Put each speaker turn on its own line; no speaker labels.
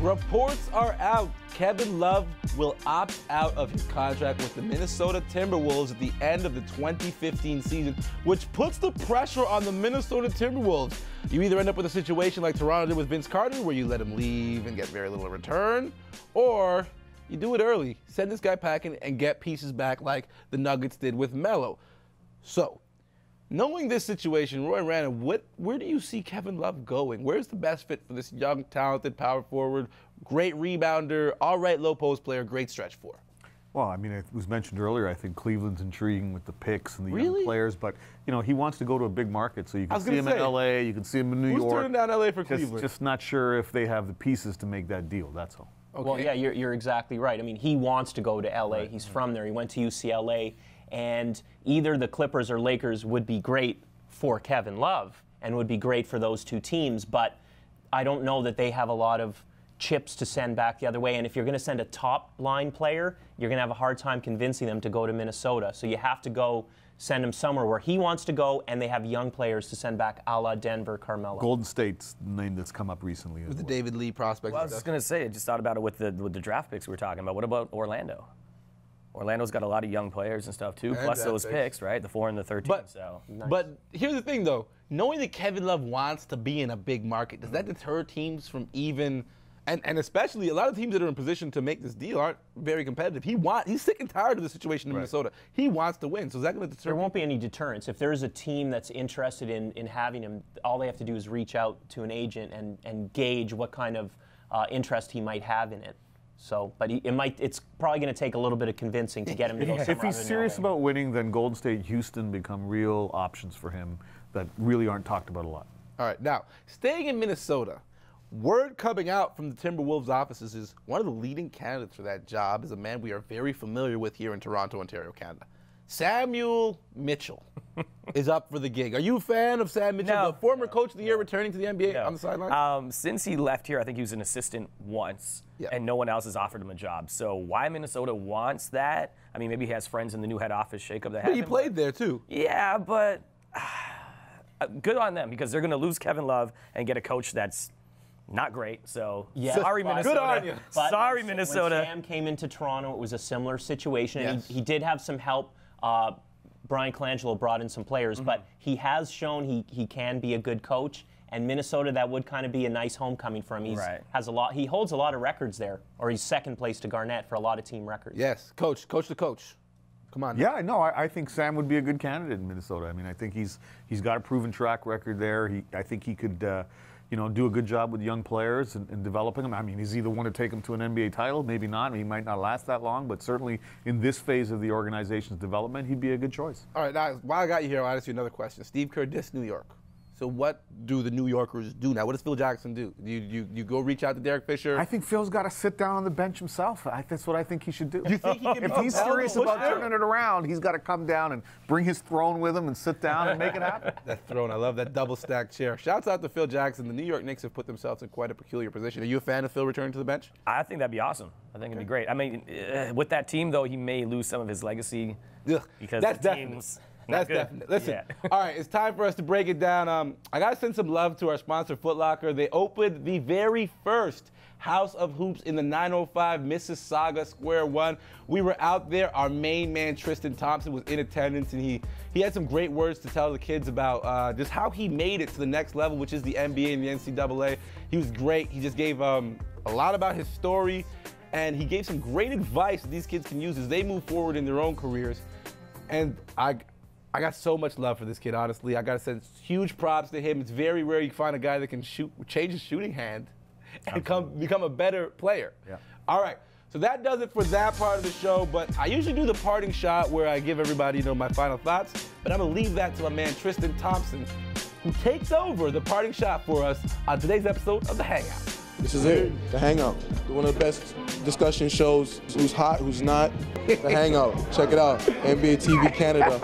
Reports are out. Kevin Love will opt out of his contract with the Minnesota Timberwolves at the end of the 2015 season, which puts the pressure on the Minnesota Timberwolves. You either end up with a situation like Toronto did with Vince Carter, where you let him leave and get very little in return, or you do it early, send this guy packing and get pieces back like the Nuggets did with Melo. So, knowing this situation, Roy Rana, where do you see Kevin Love going? Where's the best fit for this young, talented power forward, great rebounder, all right low post player, great stretch for?
Well, I mean, it was mentioned earlier, I think Cleveland's intriguing with the picks and the young players, but, you know, he wants to go to a big market, so you can see him in L.A., you can see him in New York.
Who's turning down L.A. for Cleveland?
Just not sure if they have the pieces to make that deal, that's all.
Okay. Well, yeah, you're exactly right. I mean, he wants to go to L.A. Right. He's from there. He went to UCLA, and either the Clippers or Lakers would be great for Kevin Love and would be great for those two teams, but I don't know that they have a lot of chips to send back the other way. And if you're going to send a top-line player, you're going to have a hard time convincing them to go to Minnesota. So you have to go send him somewhere where he wants to go, and they have young players to send back, a la Denver, Carmelo.
Golden State's name that's come up recently.
With the David Lee prospect.
Well, I was just going to say, I just thought about it with the draft picks we were talking about. What about Orlando? Orlando's got a lot of young players and stuff, too, plus those picks, right? The 4 and the 13.
But here's the thing, though. Knowing that Kevin Love wants to be in a big market, does that deter teams from even – and especially a lot of teams that are in position to make this deal aren't very competitive. He's sick and tired of the situation in Minnesota. He wants to win. So is that going to deter?
There won't be any deterrence. If there's a team that's interested in having him, all they have to do is reach out to an agent and gauge what kind of interest he might have in it. So, but it's probably going to take a little bit of convincing to get him to go somewhere.
If he's serious about winning, then Golden State, Houston become real options for him that really aren't talked about a lot.
All right, now, staying in Minnesota, word coming out from the Timberwolves offices is one of the leading candidates for that job is a man we are very familiar with here in Toronto, Ontario, Canada. Samuel Mitchell is up for the gig. Are you a fan of Sam Mitchell, the former coach of the year returning to the NBA on the sideline?
Since he left here, I think he was an assistant once, and no one else has offered him a job. So why Minnesota wants that? I mean, maybe he has friends in the new head office shakeup that have
he played there, too.
Yeah, but good on them because they're going to lose Kevin Love and get a coach that's not great, so sorry, Minnesota.
Good on you.
Sorry, Minnesota.
When Sam came into Toronto, it was a similar situation. Yes. He did have some help. Brian Colangelo brought in some players, but he has shown he can be a good coach. And Minnesota, that would kind of be a nice homecoming for him. He holds a lot of records there, or he's second place to Garnett for a lot of team records.
Yes, coach to coach. Come on.
Yeah, no, I think Sam would be a good candidate in Minnesota. I mean, I think he's got a proven track record there. I think he could. Do a good job with young players and developing them. I mean, he's either want to take them to an NBA title, maybe not. I mean, he might not last that long, but certainly in this phase of the organization's development, he'd be a good choice.
All right, now, while I got you here, I'll ask you another question. Steve Kerr dissed New York. So what do the New Yorkers do now? What does Phil Jackson do? You go reach out to Derek Fisher?
I think Phil's got to sit down on the bench himself. That's what I think he should do.
You think he can
if he's serious about turning it around, he's got to come down and bring his throne with him and sit down and make it happen.
That throne, I love that double-stacked chair. Shouts out to Phil Jackson. The New York Knicks have put themselves in quite a peculiar position. Are you a fan of Phil returning to the bench?
I think that'd be awesome. I think it'd be great. I mean, with that team, though, he may lose some of his legacy because
that's
the team's
That's definite. Listen, all right, it's time for us to break it down. I got to send some love to our sponsor, Foot Locker. They opened the very first House of Hoops in the 905 Mississauga Square One. We were out there. Our main man, Tristan Thompson, was in attendance, and he had some great words to tell the kids about just how he made it to the next level, which is the NBA and the NCAA. He was great. He just gave a lot about his story, and he gave some great advice that these kids can use as they move forward in their own careers. And I got so much love for this kid, honestly. I got to send huge props to him. It's very rare you find a guy that can change his shooting hand and become a better player. Yeah. All right, so that does it for that part of the show, but I usually do the parting shot where I give everybody, my final thoughts, but I'm going to leave that to my man, Tristan Thompson, who takes over the parting shot for us on today's episode of The Hangout.
This is it, The Hangout. One of the best discussion shows, who's hot, who's not. The Hangout. Check it out, NBA TV Canada.